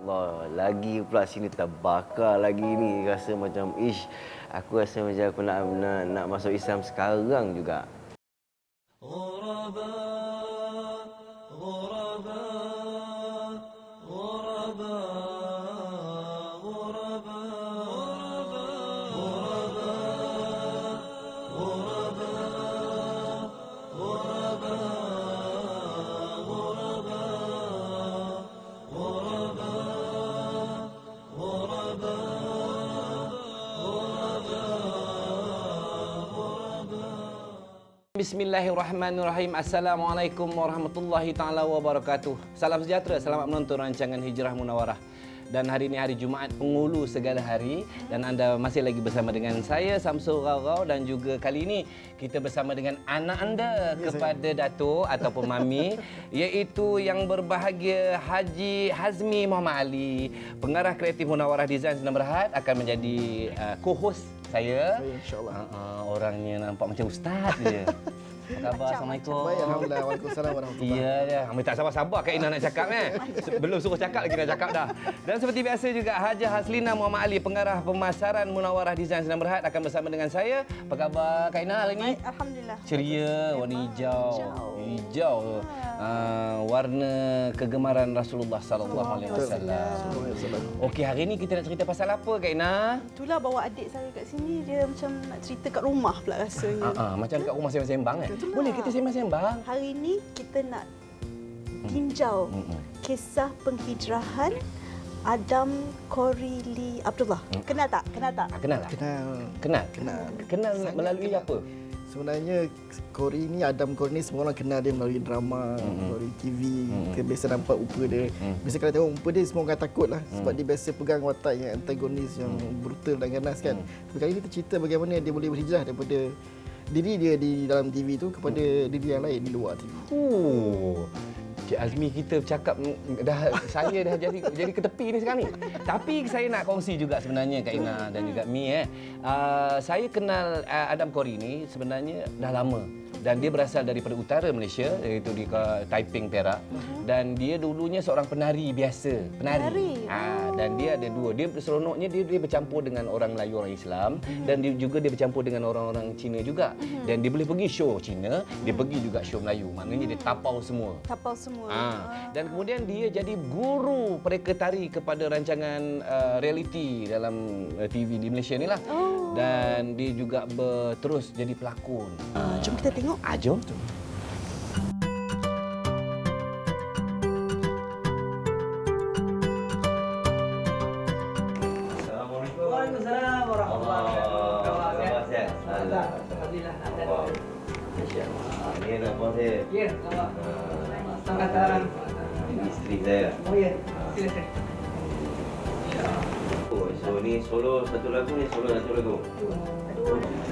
Allah, lagi pula sini terbakar lagi ni. Rasa macam, aku rasa macam aku nak masuk Islam sekarang juga. Bismillahirrahmanirrahim. Assalamualaikum warahmatullahi taala wabarakatuh. Salam sejahtera, selamat menonton rancangan Hijrah Munawarah. Dan hari ini hari Jumaat penghulu segala hari dan anda masih lagi bersama dengan saya Samsul Rarau dan juga kali ini kita bersama dengan anak anda kepada Dato' ataupun Mami iaitu yang berbahagia Haji Hazmi Muhammad Ali, pengarah kreatif Munawarah Design Senam Berhad akan menjadi co-host saya. InsyaAllah. Orangnya nampak macam ustaz dia. Apa khabar? Assalamualaikum. Baik, Alhamdulillah. Waalaikumsalam warahmatullahi. Iya dia. Kami tak sabar-sabar Kak Ina nak cakap Belum suruh cakap lagi dah cakap dah. Dan seperti biasa juga Hajah Haslina Muhammad Ali, pengarah pemasaran Munawarah Design Senam Berhad akan bersama dengan saya. Apa khabar Kak Ina hari ini? Baik, alhamdulillah. Ceria, warna hijau. Hijau. Warna kegemaran Rasulullah sallallahu alaihi wasallam. Okey, hari ini kita nak cerita pasal apa Kak Ina? Itulah bawa adik saya kat sini, dia macam nak cerita kat rumah pula rasanya. Macam kat rumah sembang-sembang Boleh kita sembang-sembang. Hari ini kita nak tinjau kisah penghijrahan Adam Korili Abdullah. Kenal tak? Kenal tak? Kenal melalui apa? Sebenarnya Adam Kori ni semua orang kenal dia melalui drama, melalui TV. Kita biasa nampak muka dia. Biasa kalau tengok muka dia semua orang takut lah. Sebab dia biasa pegang watak yang antagonis, yang brutal dan ganas kan. Tapi kali ni kita cerita bagaimana dia boleh berhijrah daripada diri dia di dalam TV tu kepada diri yang lain di luar TV. Cik Azmi kita bercakap saya dah jadi ke tepi ni sekarang ni. Tapi saya nak kongsi juga sebenarnya Kak Ina dan juga Mi saya kenal Adam Kori ni sebenarnya dah lama. Dan dia berasal daripada utara Malaysia, iaitu di Taiping, Perak. Dan dia dulunya seorang penari biasa. Penari. Dan dia ada dua. Dia seronoknya dia bercampur dengan orang Melayu, orang Islam. Dan dia bercampur dengan orang-orang Cina juga. Dan dia boleh pergi show Cina, dia pergi juga show Melayu. Maknanya dia tapau semua. Dan kemudian dia jadi guru pereka tari kepada rancangan reality dalam TV di Malaysia ni lah. Dan dia juga terus jadi pelakon. Jom kita tengok. Jom. Assalamualaikum. Waalaikumsalam warahmatullahi wabarakatuh. Alhamdulillah. Ini anak buah saya. Ya, Allah. Selamat datang. Ini isteri saya. Oh ya, silakan. So ni solo satu lagu ni, solo satu lagu.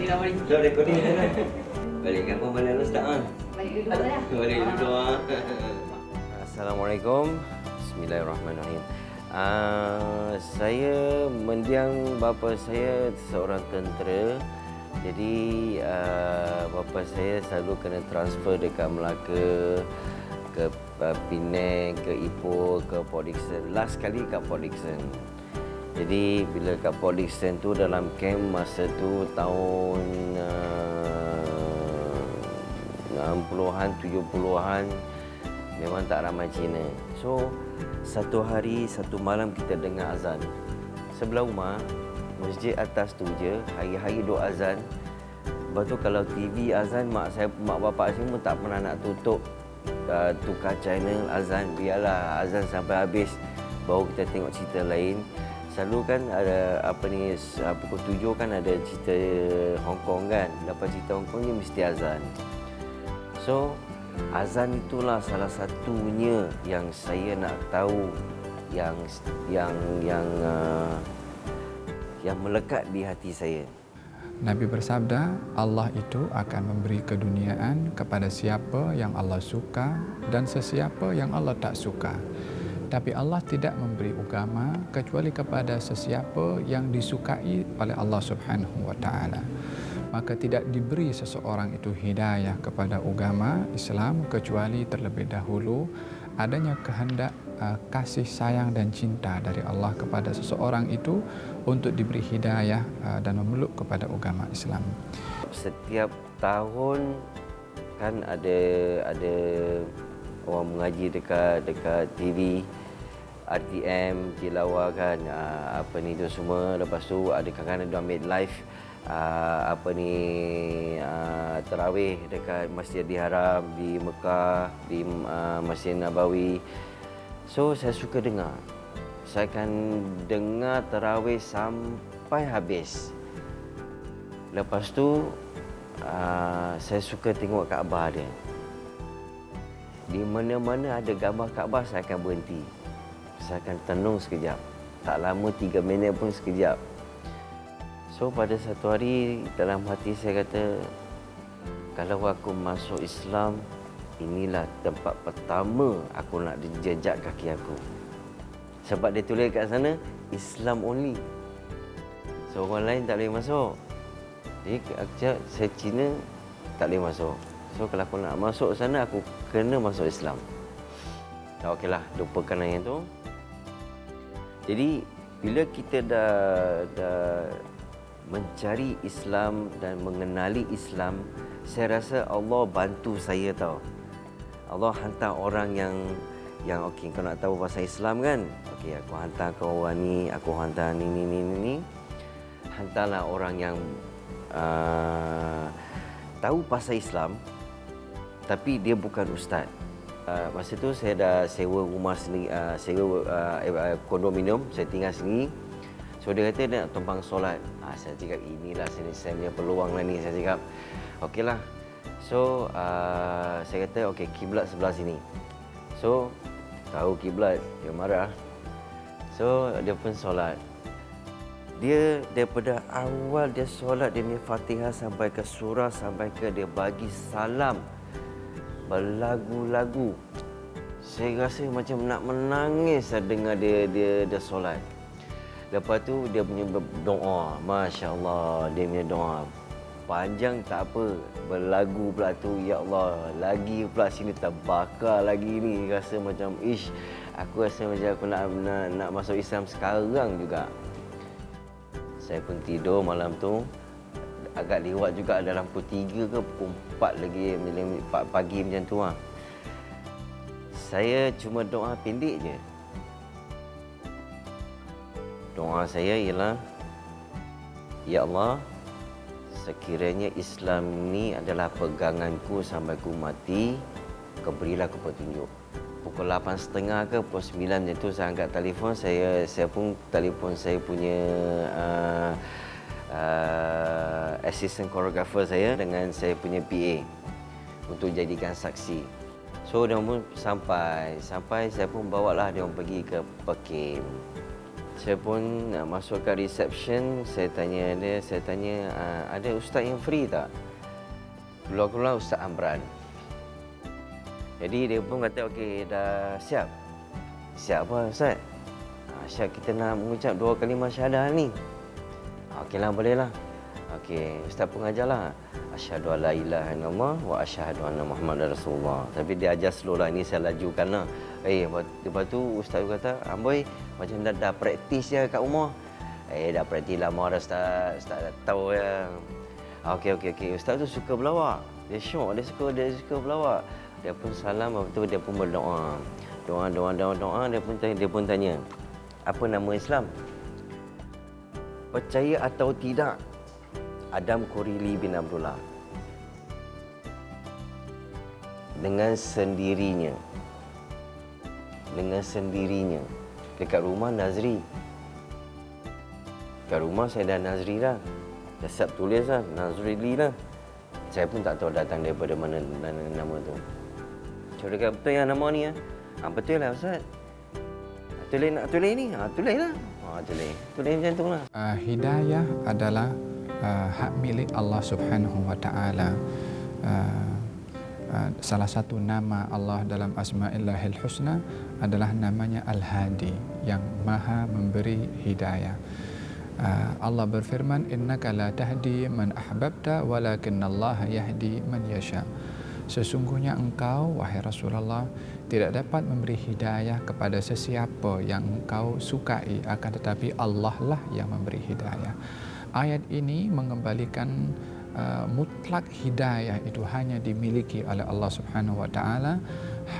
Ini nama dia. Jom recording sana. Balik kampung mana Ustaz ah? Balik dulu ya. Balik dulu ah. Assalamualaikum. Bismillahirrahmanirrahim. Saya mendiang bapa saya seorang tentera. Jadi bapa saya selalu kena transfer dekat Melaka, ke Penang, ke Ipoh, ke Port Dickson. Last kali kat Port Dickson. Jadi bila kat Port Dickson tu dalam camp masa tu tahun 60-an, 70-an memang tak ramai Cina. So satu hari, satu malam kita dengar azan. Sebelah rumah, masjid atas tu je, hari-hari duk azan. Lepas tu kalau TV azan, mak bapak saya pun tak pernah nak tutup tukar channel azan. Biarlah azan sampai habis, baru kita tengok cerita lain. Selalu kan ada pukul 7 kan ada cerita Hong Kong kan. Lepas cerita Hong Kong ni mesti azan. So azan itulah salah satunya yang saya nak tahu yang melekat di hati saya. Nabi bersabda, Allah itu akan memberi keduniaan kepada siapa yang Allah suka dan sesiapa yang Allah tak suka. Tapi Allah tidak memberi agama kecuali kepada sesiapa yang disukai oleh Allah Subhanahu wa taala. Maka tidak diberi seseorang itu hidayah kepada agama Islam kecuali terlebih dahulu adanya kehendak kasih sayang dan cinta dari Allah kepada seseorang itu untuk diberi hidayah dan memeluk kepada agama Islam. Setiap tahun kan ada orang mengaji dekat TV, RTM, tilawah kan, apa ni tu semua. Lepas tu ada kadang-kadang dia ambil live tarawih dekat Masjidil Haram di Mekah, di Masjid Nabawi. So saya suka dengar. Saya akan dengar tarawih sampai habis. Lepas tu saya suka tengok Kaabah dia. Di mana-mana ada gambar Kaabah, saya akan berhenti. Saya akan tenung sekejap. Tak lama 3 minit pun sekejap. So pada satu hari dalam hati saya kata, kalau aku masuk Islam, inilah tempat pertama aku nak jejak kaki aku. Sebab dia tulis kat sana, Islam only. So orang lain tak boleh masuk. Jadi saya Cina tak boleh masuk. So kalau aku nak masuk sana, aku kena masuk Islam. Okeylah, lupakan yang tu. Jadi bila kita dah mencari Islam dan mengenali Islam, saya rasa Allah bantu saya tau. Allah hantar orang yang okey, kau nak tahu pasal Islam kan? Okey, aku hantar kau orang ni, aku hantar ni. Hantarlah orang yang tahu pasal Islam tapi dia bukan ustaz. Masa tu saya dah sewa rumah sendiri, sewa kondominium, saya tinggal sendiri. So dia kata dia nak tumpang solat. Saya cakap inilah saya punya peluang lah ni. Saya cakap okeylah. So saya kata okey, kiblat sebelah sini. So tahu kiblat, dia marah. So dia pun solat. Dia daripada awal dia solat, dia punya Fatihah sampai ke surah, sampai ke dia bagi salam berlagu-lagu. Saya rasa macam nak menangis dengar dia solat. Lepas tu dia punya doa, Masya Allah, dia punya doa panjang tak apa, berlagu pula tu, ya Allah, lagi pula sini terbakar lagi ni. Rasa macam aku rasa macam aku nak masuk Islam sekarang juga. Saya pun tidur malam tu, agak lewat juga, ada lampu 3 ke pukul 4 lagi, 4 pagi macam tu lah. Saya cuma doa pendek je. Doa saya ialah, ya Allah, sekiranya Islam ni adalah peganganku sampai ku mati, kau berilah aku petunjuk. Pukul 8.30 ke pukul 9 macam tu saya angkat telefon, saya pun telefon saya punya assistant choreographer saya dengan saya punya PA untuk jadikan saksi. So dia pun sampai saya pun bawalah dia pergi ke Pekim. Saya pun masuk ke reception, saya tanya ada ustaz yang free tak? Keluar Ustaz Amran. Jadi dia pun kata okey, dah siap. Siap apa ustaz? Siap, kita nak mengucap 2 kalimah syahadah ni. Okeylah, bolehlah. Okey, ustaz pun ajarlah. Asyhadu alla ilaha illallah wa asyhadu anna Muhammadar Rasulullah. Tapi dia ajar slow lah, ni saya lajukan lah. Lepas tu ustaz kata, amboi macam dah praktis je kat rumah. Dah praktis lama dah ustaz dah tahu ya. Okey. Ustaz tu suka berlawak. Dia syok, dia suka berlawak. Dia pun salam, lepas tu dia pun berdoa. Doa, dia pun tanya, apa nama Islam? Percaya atau tidak, Adam Korili bin Abdullah dengan sendirinya dekat rumah Nazri. Dekat rumah saya dah Nazri dah. Dah siap tulis lah, Nazrili lah. Saya pun tak tahu datang daripada mana nama tu. So dia kata, betul yang nama ni ya? Betul lah Ustaz. Nak tulis ni? Tulis lah. Tulis macam tu lah. Hidayah adalah hak milik Allah Subhanahu wa Ta'ala. Salah satu nama Allah dalam Asma'illahil Husna adalah namanya Al-Hadi, yang maha memberi hidayah. Allah berfirman, innaka la tahdi man ahbabta walakinnallaha yahdi man yasha. Sesungguhnya engkau, wahai Rasulullah, tidak dapat memberi hidayah kepada sesiapa yang engkau sukai, akan tetapi Allah lah yang memberi hidayah. Ayat ini mengembalikan mutlak hidayah itu hanya dimiliki oleh Allah Subhanahu wa taala.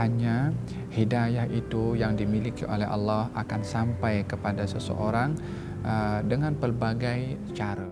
Hanya hidayah itu yang dimiliki oleh Allah akan sampai kepada seseorang dengan pelbagai cara.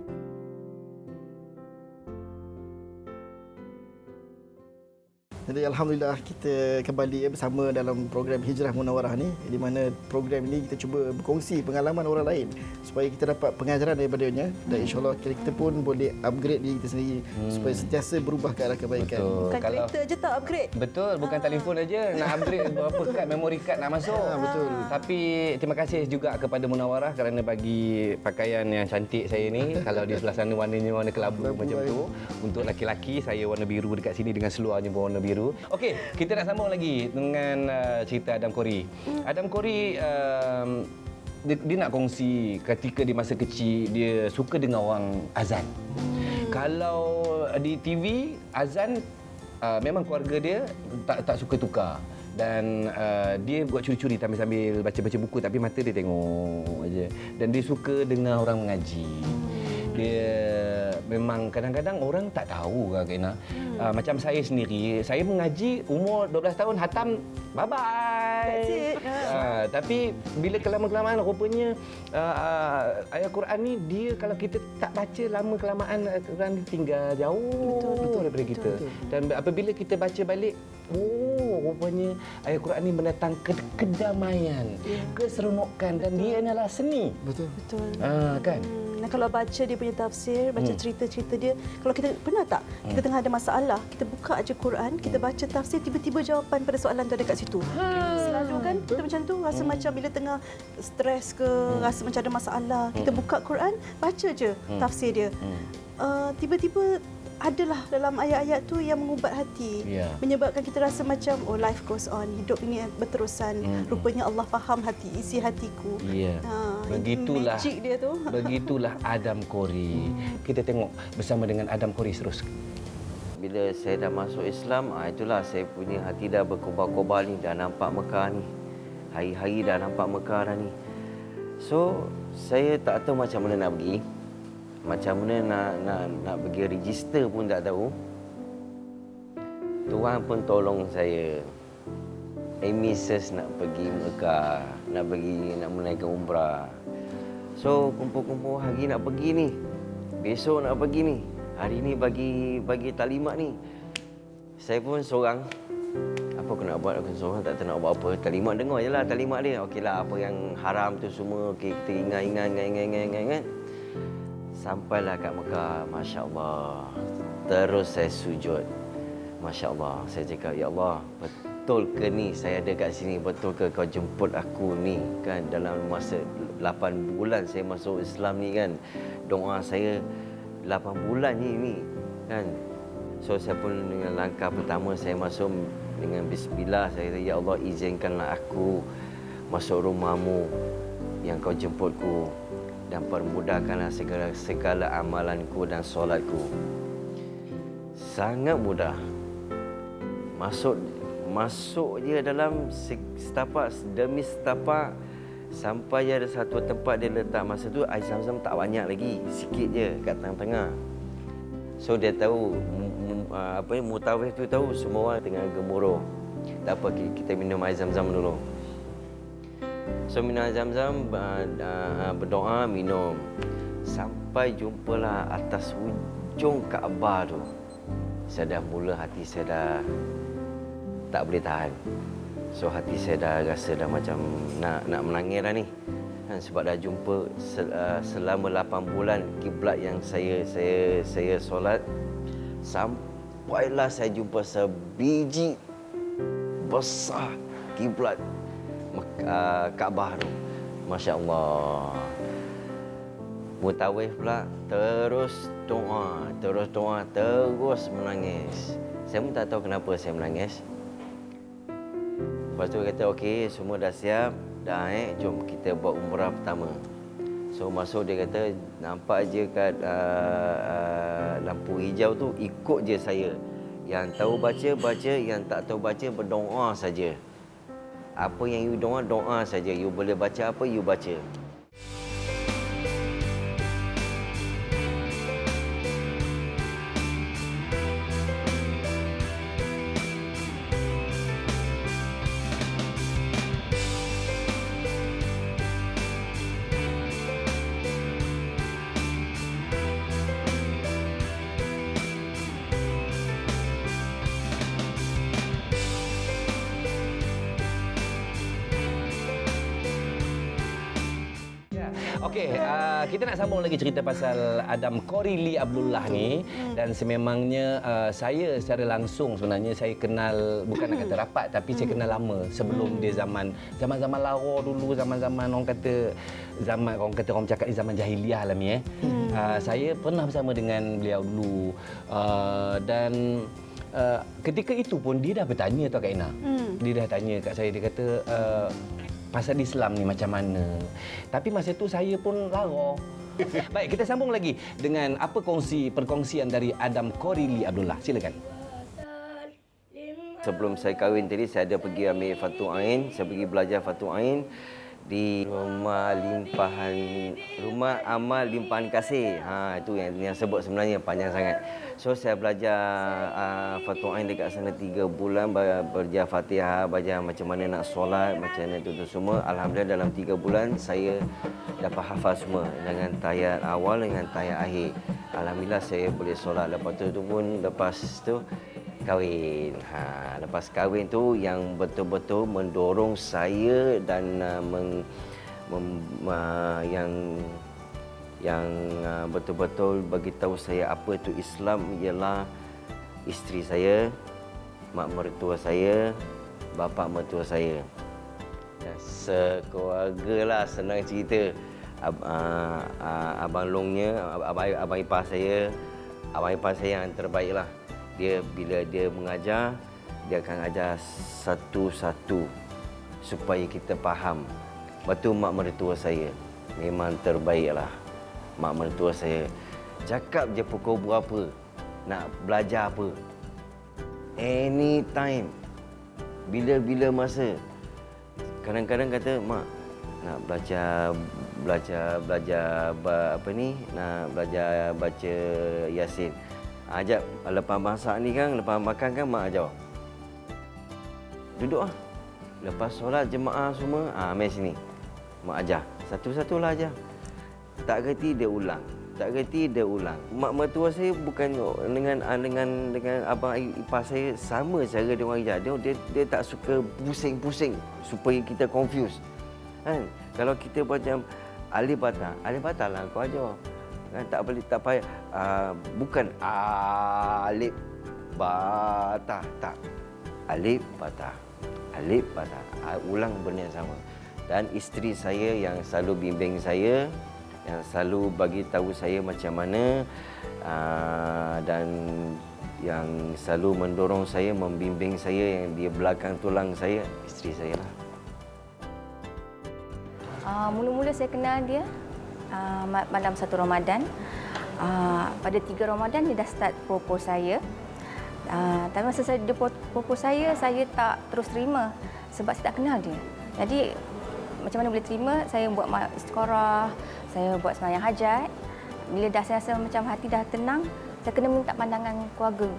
Jadi alhamdulillah kita kembali bersama dalam program Hijrah Munawarah ni, di mana program ini kita cuba berkongsi pengalaman orang lain supaya kita dapat pengajaran daripadanya, dan insya-Allah kita pun boleh upgrade diri kita sendiri supaya sentiasa berubah ke arah kebaikan. Betul. Bukan kereta je tak upgrade. Betul, bukan telefon aja nak upgrade berapa kad, memori kad nak masuk. Betul. Tapi terima kasih juga kepada Munawarah kerana bagi pakaian yang cantik saya ni. Kalau di sebelah sana warnanya warna kelabu macam tu. Untuk laki-laki saya warna biru dekat sini dengan seluarnya pun warna biru. Okey, kita nak sambung lagi dengan cerita Adam Khoury. Adam Khoury dia nak kongsi ketika di masa kecil dia suka dengar orang azan. Kalau di TV azan memang keluarga dia tak suka tukar, dan dia buat curi-curi sambil baca-baca buku, tapi mata dia tengok aja. Dan dia suka dengar orang mengaji. Dia memang kadang-kadang orang tak tahu Kak Ina. Macam saya sendiri, saya mengaji umur 12 tahun hatam bye-bye. Tapi bila kelamaan apabila ayat Quran ni, dia kalau kita tak baca lama kelamaan, Quran ni tinggal jauh daripada kita. Dan apabila kita baca balik, rupanya ayat Quran ni mendatang kedamaian, keseronokan, dan dia adalah seni. Betul. Kan? Nah, kalau baca dia punya tafsir, baca cerita-cerita dia, kalau kita pernah tak kita tengah ada masalah, kita buka aja Quran, kita baca tafsir, tiba-tiba jawapan pada soalan tu ada kat situ. Selalu kan kita macam tu, rasa macam bila tengah stres ke, rasa macam ada masalah, kita buka Quran, baca je tafsir dia. Tiba-tiba adalah dalam ayat-ayat tu yang mengubat hati, menyebabkan kita rasa macam life goes on, hidup ini berterusan. Rupanya Allah faham isi hatiku. Begitulah magic dia tu. Begitulah Adam Khoury. Kita tengok bersama dengan Adam Khoury terus. Bila saya dah masuk Islam, itulah saya punya hati dah berkobar-kobar ni, dah nampak Mekah ni. Hari-hari dah nampak Mekah dah ni. So, saya tak tahu macam mana nak pergi. Macam mana nak pergi register pun tak tahu. Tuhan pun tolong saya. Emises nak pergi Mekah, nak menaikkan umrah. So kumpul-kumpul hari nak pergi ni. Besok nak pergi ni. Hari ni bagi taklimat ni. Saya pun seorang. Apa aku nak buat? Aku seorang tak tahu nak buat apa. Taklimat dengar je lah taklimat dia. Okeylah, apa yang haram tu semua okey, kita ingat. Sampailah kat Mekah, Masya Allah. Terus saya sujud. Masya Allah. Saya cakap, Ya Allah, betul ke ni saya ada kat sini? Betul ke kau jemput aku ni? Kan dalam masa 8 bulan saya masuk Islam ni kan. Doa saya 8 bulan ni kan. So saya pun dengan langkah pertama saya masuk dengan bismillah. Saya kata, Ya Allah, izinkanlah aku masuk rumahmu yang kau jemputku, dan permudahkanlah segala amalanku dan solatku. Sangat mudah. Masuk je dalam setapak demi setapak, sampai ada satu tempat dia letak. Masa tu air Zam-Zam tak banyak lagi, sikit je kat tengah-tengah. So dia tahu mutawif tu tahu semua orang tengah gemuruh. Tak apa, kita minum air Zam-Zam dulu. So minum air Zam-Zam, berdoa, minum. Sampai jumpalah atas ujung Kaabah tu. Saya dah mula, hati saya dah tak boleh tahan. So hati saya dah rasa dah macam nak menangis dah ni. Sebab dah jumpa selama 8 bulan kiblat yang saya solat. Sampailah saya jumpa sebiji besar kiblat Kaabah tu. Masya Allah. Mutawif pula terus doa, terus menangis. Saya pun tak tahu kenapa saya menangis. Lepas tu kata, okey, semua dah siap, jom kita buat umrah pertama. So masuk, dia kata, nampak je kat lampu hijau tu, ikut je saya. Yang tahu baca, yang tak tahu baca, berdoa saja. Apa yang you doa, doa saja. You boleh baca apa, you baca. Okey, kita nak sambung lagi cerita pasal Adam Korili Abdullah ni. Dan sememangnya saya secara langsung sebenarnya saya kenal, bukan nak kata rapat, tapi saya kenal lama sebelum dia zaman lawa dulu, zaman-zaman orang kata orang cakap ni zaman jahiliah lah ni saya pernah bersama dengan beliau dulu dan ketika itu pun dia dah bertanya tau Kak Ina. Dia dah tanya kat saya, dia kata pasal Islam ni macam mana. Tapi masa tu saya pun lara. Baik, kita sambung lagi dengan apa perkongsian dari Adam Korili Abdullah. Silakan. Sebelum saya kahwin tadi, saya ada pergi ambil Fathul Ain. Saya pergi belajar Fathul Ain di rumah amal limpahan kasih. Itu yang sebut sebenarnya panjang sangat. So saya belajar Fathul Ain dekat sana 3 bulan, belajar Fatihah, belajar macam mana nak solat, macam mana itu semua. Alhamdulillah dalam 3 bulan saya dapat hafal semua dengan tayat awal dengan tayat akhir. Alhamdulillah saya boleh solat. Lepas tu pun kahwin. Lepas kahwin tu yang betul-betul mendorong saya dan yang betul-betul bagi tahu saya apa itu Islam ialah isteri saya, mak mertua saya, bapa mertua saya. Sekeluarga lah, senang cerita. Abang Longnya, abang ipar saya yang terbaik lah. Bila dia mengajar, dia akan ajar satu-satu supaya kita faham. Betul mak mertua saya memang terbaik lah. Mak mertua saya cakap je pukul berapa, nak belajar apa. Anytime. Bila masa. Kadang-kadang kata, mak nak belajar nak belajar baca Yasin. Ajak lepas masak ni kan, lepas makan kan mak ajar. Duduk lah. Lepas solat jemaah semua, mai sini. Mak ajar. Satu-satu lah ajar. Tak kerti dia ulang. Mak mertua saya bukan dengan abang ipar saya sama cara dia orang ajar. Dia tak suka pusing-pusing supaya kita confuse. Kan? Kalau kita macam alif bata lah kau ajar. Kan tak payah bukan alif bata, tak. Alif bata. Ulang benda yang sama. Dan isteri saya yang selalu bimbing saya, yang selalu bagi tahu saya macam mana dan yang selalu mendorong saya, membimbing saya, yang di belakang tulang saya, isteri saya lah. Mula-mula saya kenal dia malam 1 Ramadan. Pada 3 Ramadan dia dah start propose saya. Tapi masa dia propose saya tak terus terima sebab saya tak kenal dia. Jadi macam mana boleh terima? Saya buat istikharah, saya buat sembahyang hajat. Bila dah saya rasa macam hati dah tenang, saya kena minta pandangan keluarga.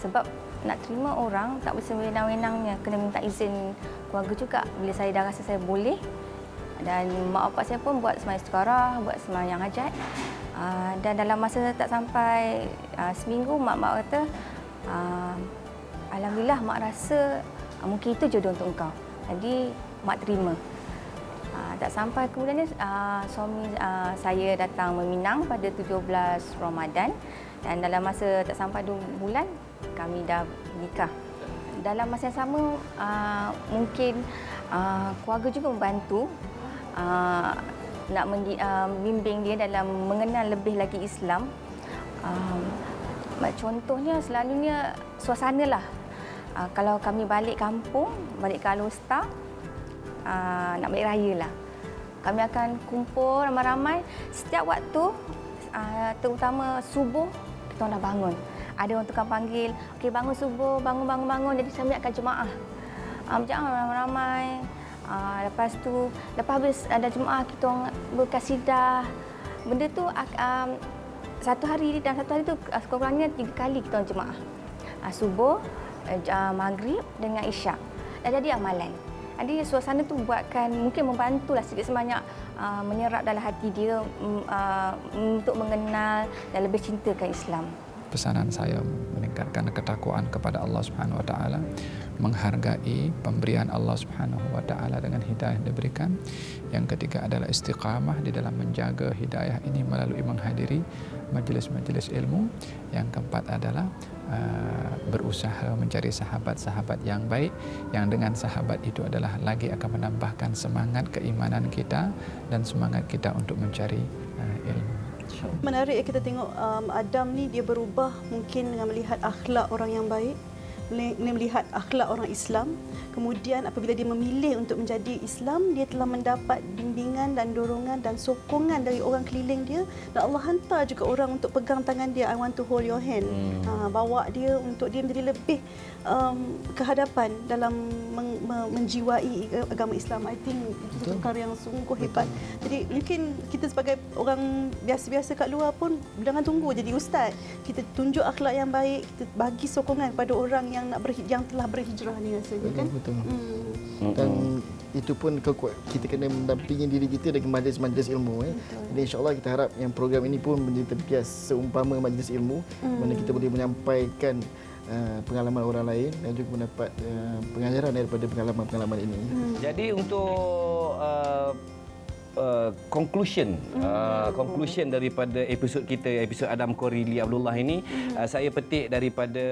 Sebab nak terima orang tak boleh sewenang-wenangnya, kena minta izin keluarga juga. Bila saya dah rasa saya boleh, dan mak bapak saya pun buat sembahyang istikharah, buat sembahyang hajat. Dan dalam masa tak sampai seminggu, mak kata, alhamdulillah mak rasa mungkin itu jodoh untuk engkau. Jadi mak terima. Tak sampai kemudian suami saya datang meminang pada 17 Ramadan. Dan dalam masa tak sampai 2 bulan, kami dah nikah. Dalam masa yang sama, mungkin keluarga juga membantu nak membimbing dia dalam mengenal lebih lagi Islam. Contohnya selalunya suasana lah. Kalau kami balik kampung, balik ke Alor-Star, nak balik raya lah, kami akan kumpul ramai-ramai. Setiap waktu, terutama subuh, kita orang dah bangun. Ada orang tukang panggil, okey bangun subuh, bangun. Jadi kami akan jemaah. Ramai-ramai. Lepas tu, lepas habis ada jemaah, kita orang berkasidah. Benda tu dalam satu hari tu sekurang-kurangnya 3 kali kita orang jemaah. Subuh, maghrib dengan isyak. Dah jadi amalan. Jadi suasana tu buatkan mungkin membantulah sedikit sebanyak menyerap dalam hati dia untuk mengenal dan lebih cintakan Islam. Pesanan saya meningkatkan ketakwaan kepada Allah Subhanahu Wa Taala, menghargai pemberian Allah Subhanahu Wa Taala dengan hidayah yang diberikan. Yang ketiga adalah istiqamah di dalam menjaga hidayah ini melalui menghadiri majlis-majlis ilmu. Yang keempat adalah berusaha mencari sahabat-sahabat yang baik, yang dengan sahabat itu adalah lagi akan menambahkan semangat keimanan kita dan semangat kita untuk mencari ilmu. Menarik kita tengok Adam ni dia berubah mungkin dengan melihat akhlak orang yang baik, melihat akhlak orang Islam. Kemudian apabila dia memilih untuk menjadi Islam, dia telah mendapat bimbingan dan dorongan dan sokongan dari orang keliling dia, dan Allah hantar juga orang untuk pegang tangan dia, I want to hold your hand. Bawa dia untuk dia menjadi lebih kehadapan dalam menjiwai agama Islam. I think itu satu perkara yang sungguh hebat. Jadi mungkin kita sebagai orang biasa-biasa kat luar pun jangan tunggu jadi ustaz. Kita tunjuk akhlak yang baik, kita bagi sokongan kepada orang yang yang telah berhijrah ni rasanya kan. Betul. Dan itu pun kita kena mendampingi diri kita dengan majlis-majlis ilmu. Jadi insya-Allah kita harap yang program ini pun menjadi terbias seumpama majlis ilmu, mana kita boleh menyampaikan pengalaman orang lain dan juga mendapat pengajaran daripada pengalaman-pengalaman ini. Jadi untuk conclusion daripada episod kita, episod Adam Khorili Abdullah ini, saya petik daripada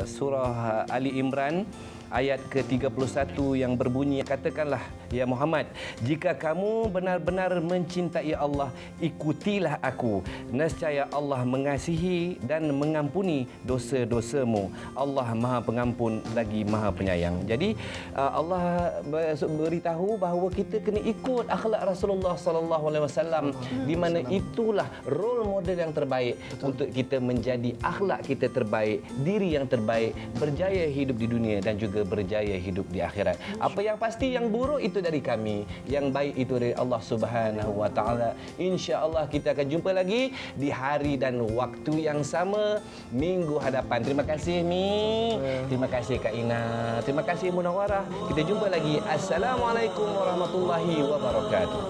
surah Ali Imran ayat ke-31 yang berbunyi, katakanlah ya Muhammad, jika kamu benar-benar mencintai Allah, ikutilah aku. Nescaya Allah mengasihi dan mengampuni dosa-dosamu. Allah Maha Pengampun lagi Maha Penyayang. Jadi Allah beritahu bahawa kita kena ikut akhlak Rasulullah sallallahu alaihi wasallam, di mana itulah role model yang terbaik untuk kita menjadi akhlak kita terbaik, diri yang terbaik, berjaya hidup di dunia dan juga berjaya hidup di akhirat. Apa yang pasti yang buruk itu dari kami, yang baik itu dari Allah Subhanahu wa taala. Insya-Allah kita akan jumpa lagi di hari dan waktu yang sama minggu hadapan. Terima kasih Mi. Terima kasih Kak Ina. Terima kasih Munawwarah. Kita jumpa lagi. Assalamualaikum warahmatullahi wabarakatuh.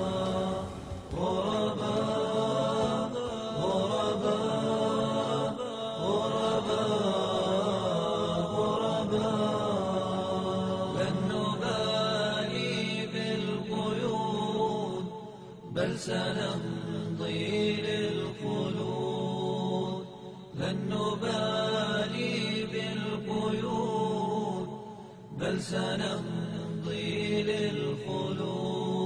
بل سنمضي للخلود لن نبالي بالقيود بل سنمضي للخلود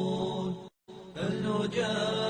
بل نجاهد